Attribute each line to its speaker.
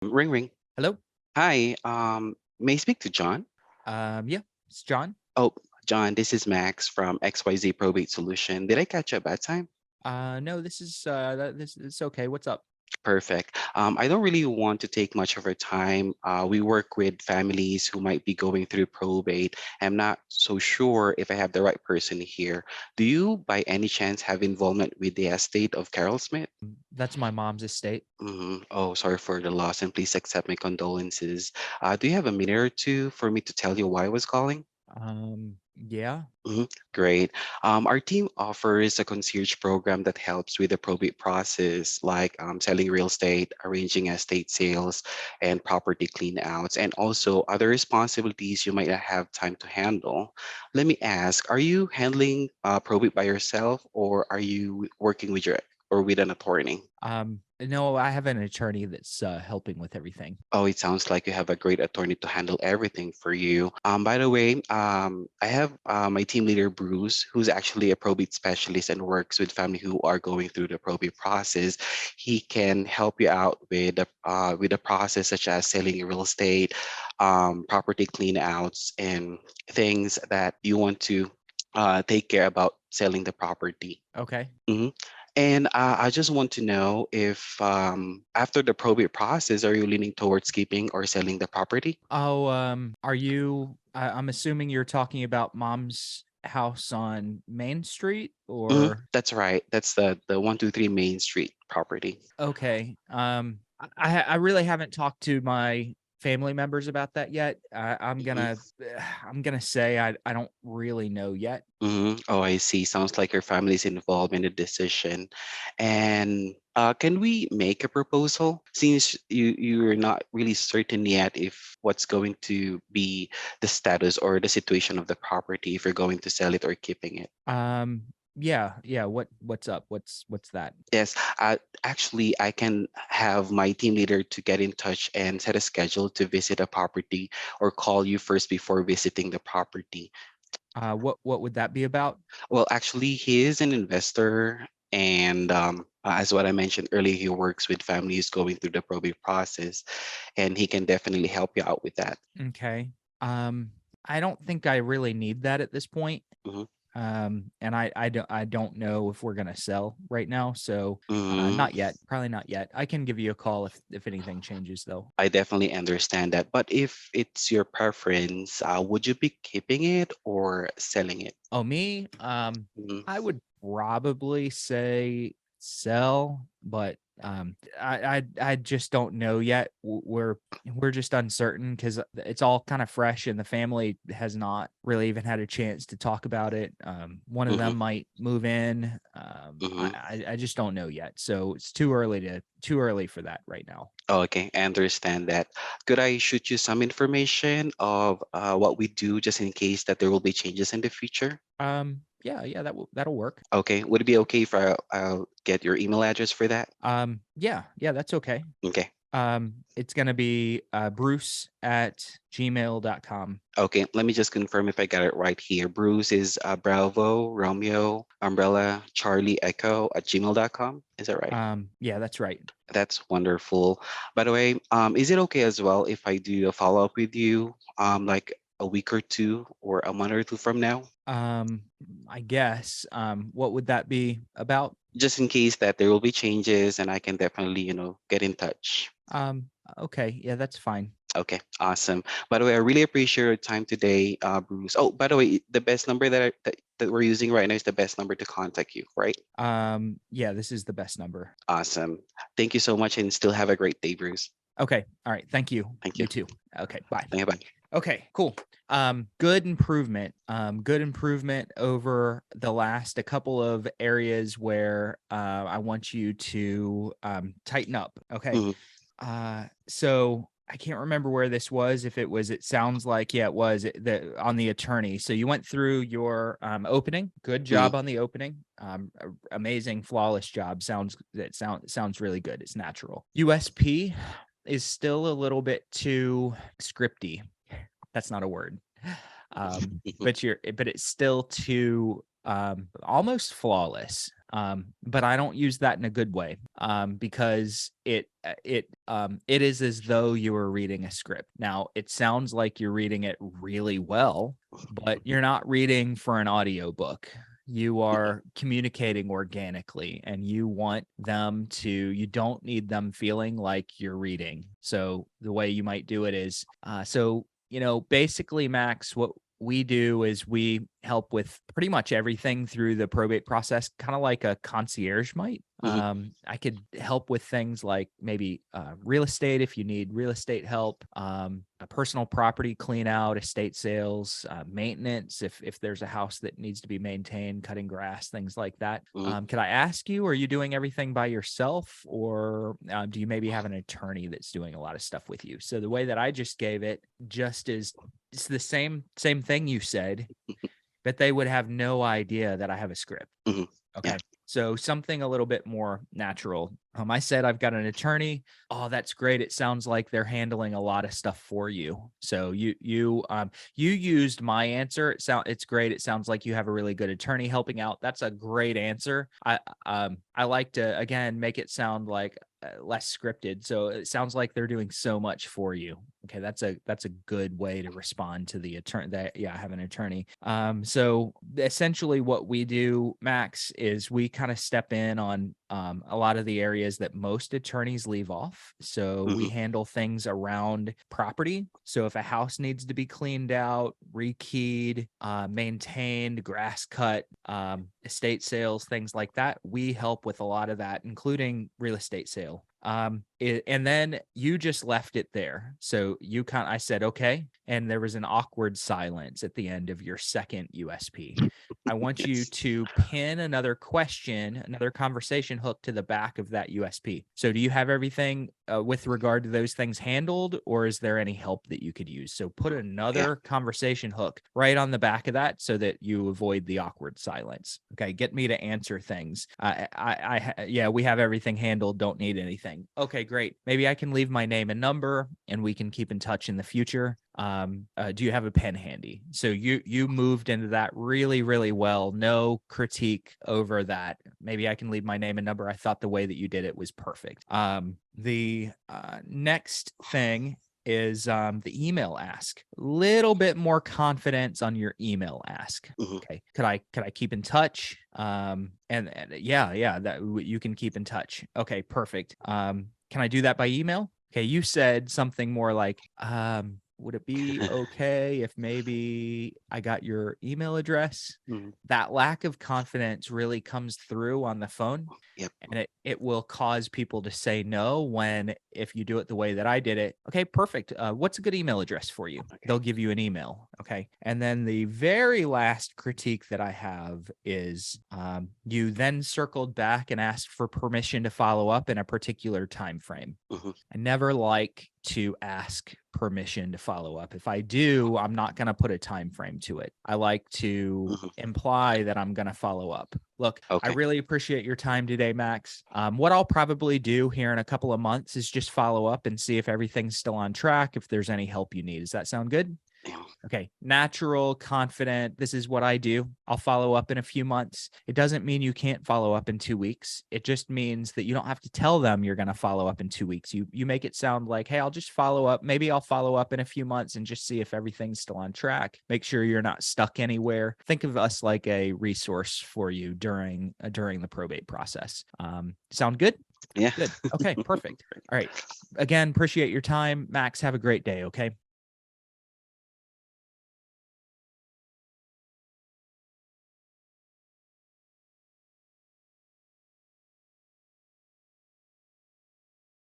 Speaker 1: Ring ring.
Speaker 2: Hello?
Speaker 1: Hi. May I speak to John?
Speaker 2: Yeah, it's John.
Speaker 1: Oh, John, this is Max from XYZ Probate Solution. Did I catch you at bad time?
Speaker 2: No, this is this it's okay. What's up?
Speaker 1: Perfect. I don't really want to take much of our time. We work with families who might be going through probate. I'm not so sure if I have the right person here. Do you, by any chance, have involvement with the estate of Carol Smith?
Speaker 2: That's my mom's estate.
Speaker 1: Oh, sorry for the loss, and please accept my condolences. Do you have a minute or two for me to tell you why I was calling?
Speaker 2: Yeah.
Speaker 1: Great. Our team offers a concierge program that helps with the probate process, like selling real estate, arranging estate sales, and property clean outs, and also other responsibilities you might not have time to handle. Let me ask, are you handling probate by yourself, or are you working with your or with an attorney?
Speaker 2: No, I have an attorney that's helping with everything.
Speaker 1: Oh, it sounds like you have a great attorney to handle everything for you. By the way, I have my team leader, Bruce, who's actually a probate specialist and works with family who are going through the probate process. He can help you out with the process such as selling real estate, property clean outs, and things that you want to take care about selling the property.
Speaker 2: Okay.
Speaker 1: Mhm. And I just want to know if after the probate process, are you leaning towards keeping or selling the property?
Speaker 2: Oh, are you I'm assuming you're talking about mom's house on Main Street or
Speaker 1: That's right. That's the 123 Main Street property.
Speaker 2: okay. I really haven't talked to my family members about that yet. I'm
Speaker 1: Mhm.
Speaker 2: gonna I'm gonna say I don't really know yet.
Speaker 1: Oh, I see. Sounds like your family is involved in the decision. And can we make a proposal since you're not really certain yet if what's going to be the status or the situation of the property, if you're going to sell it or keeping it?
Speaker 2: Yeah. What's up? What's that?
Speaker 1: Yes, actually, I can have my team leader to get in touch and set a schedule to visit a property or call you first before visiting the property.
Speaker 2: What would that be about?
Speaker 1: Well, actually, he is an investor, and as what I mentioned earlier, he works with families going through the probate process, and he can definitely help you out with that.
Speaker 2: Okay. Um, I don't think I really need that at this point.
Speaker 1: hmm
Speaker 2: And I don't know if we're gonna sell right now. So
Speaker 1: hmm
Speaker 2: not yet. Probably not yet. I can give you a call if anything changes though.
Speaker 1: I definitely understand that. But if it's your preference, would you be keeping it or selling it?
Speaker 2: Oh, me?
Speaker 1: Mhm.
Speaker 2: I would probably say sell, but I just don't know yet. We're just uncertain because it's all kind of fresh, and the family has not really even had a chance to talk about it. One of
Speaker 1: Mhm,
Speaker 2: them might move in.
Speaker 1: mhm.
Speaker 2: I just don't know yet, so it's too early for that right now.
Speaker 1: Oh, okay, I understand that. Could I shoot you some information of what we do just in case that there will be changes in the future?
Speaker 2: Yeah, that'll work.
Speaker 1: Okay, would it be okay if I'll get your email address for that?
Speaker 2: Yeah, that's okay.
Speaker 1: Okay,
Speaker 2: It's gonna be bruce@gmail.com.
Speaker 1: okay, let me just confirm if I got it right here. Bruce is Bravo, Romeo, Umbrella, Charlie, Echo at gmail.com. Is that right?
Speaker 2: Yeah, that's right.
Speaker 1: That's wonderful. By the way, is it okay as well if I do a follow up with you, like a week or two or a month or two from now,
Speaker 2: Um, I guess. What would that be about?
Speaker 1: just in case that there will be changes, and I can definitely, get in touch.
Speaker 2: Okay, yeah, that's fine.
Speaker 1: Okay, awesome. By the way, I really appreciate your time today, Bruce. Oh, by the way, the best number that we're using right now is the best number to contact you, right?
Speaker 2: Yeah, this is the best number.
Speaker 1: Awesome. Thank you so much, and still have a great day, Bruce.
Speaker 2: Okay, all right. Thank you.
Speaker 1: Thank you.
Speaker 2: You too. Okay, bye.
Speaker 1: Bye bye.
Speaker 2: Okay, cool. Good improvement. Good improvement over the last a couple of areas where I want you to tighten up. Okay.
Speaker 1: hmm
Speaker 2: So I can't remember where this was. If it was, it sounds like yeah, it was on the attorney. So you went through your opening. Good
Speaker 1: hmm
Speaker 2: job on the opening. Amazing, flawless job. Sounds really good. It's natural. USP is still a little bit too scripty. That's not a word. But it's still too almost flawless. But I don't use that in a good way, because it is as though you were reading a script. Now, it sounds like you're reading it really well, but you're not reading for an audiobook. You are communicating organically, and you don't need them feeling like you're reading. So the way you might do it is, basically, Max, what we do is we help with pretty much everything through the probate process, kind of like a concierge might.
Speaker 1: Mhm.
Speaker 2: I could help with things like maybe real estate if you need real estate help, a personal property clean out, estate sales, maintenance if there's a house that needs to be maintained, cutting grass, things like that.
Speaker 1: Mhm.
Speaker 2: Could I ask you, are you doing everything by yourself, or do you maybe have an attorney that's doing a lot of stuff with you? So the way that I just gave it just is it's the same thing you said, but they would have no idea that I have a script.
Speaker 1: Mhm. Yeah.
Speaker 2: Okay. So something a little bit more natural. I said I've got an attorney. Oh, that's great. It sounds like they're handling a lot of stuff for you. So you used my answer. It's great. It sounds like you have a really good attorney helping out. That's a great answer. I like to again make it sound like less scripted. So it sounds like they're doing so much for you. Okay, that's a good way to respond to the attorney. That yeah, I have an attorney. So essentially, what we do, Max, is we kind of step in on a lot of the areas that most attorneys leave off. So we
Speaker 1: Mhm.
Speaker 2: handle things around property. So if a house needs to be cleaned out, rekeyed, maintained, grass cut, estate sales, things like that, we help with a lot of that, including real estate sale. And then you just left it there. So I said, okay. And there was an awkward silence at the end of your second USP. I want you
Speaker 1: Yes.
Speaker 2: to pin another question, another conversation hook to the back of that USP. So, do you have everything with regard to those things handled, or is there any help that you could use? So, put
Speaker 1: Yeah.
Speaker 2: another conversation hook right on the back of that so that you avoid the awkward silence. Okay, get me to answer things. Yeah, we have everything handled. Don't need anything. Okay, great. Maybe I can leave my name and number, and we can keep in touch in the future. Do you have a pen handy? So you moved into that really well. No critique over that. Maybe I can leave my name and number. I thought the way that you did it was perfect. The next thing is the email ask. Little bit more confidence on your email ask.
Speaker 1: Mhm.
Speaker 2: Okay. Could I keep in touch? And yeah, that you can keep in touch. Okay, perfect. Can I do that by email? Okay, you said something more like, would it be okay if maybe I got your email address?
Speaker 1: Mhm.
Speaker 2: That lack of confidence really comes through on the phone,
Speaker 1: Yep.
Speaker 2: and it will cause people to say no when if you do it the way that I did it. Okay, perfect. What's a good email address for you?
Speaker 1: Okay.
Speaker 2: They'll give you an email. Okay, and then the very last critique that I have is you then circled back and asked for permission to follow up in a particular time frame.
Speaker 1: Mhm.
Speaker 2: I never like to ask permission to follow up. If I do, I'm not going to put a time frame to it. I like to
Speaker 1: Mhm.
Speaker 2: imply that I'm going to follow up. Look, I
Speaker 1: Okay.
Speaker 2: really appreciate your time today, Max. What I'll probably do here in a couple of months is just follow up and see if everything's still on track, if there's any help you need. Does that sound good?
Speaker 1: Yeah.
Speaker 2: Okay, natural, confident. This is what I do. I'll follow up in a few months. It doesn't mean you can't follow up in 2 weeks. It just means that you don't have to tell them you're going to follow up in 2 weeks. You make it sound like, hey, I'll just follow up. Maybe I'll follow up in a few months and just see if everything's still on track. Make sure you're not stuck anywhere. Think of us like a resource for you during the probate process. Sound good?
Speaker 1: Yeah.
Speaker 2: Good. Okay, perfect. All right. Again, appreciate your time, Max. Have a great day. Okay.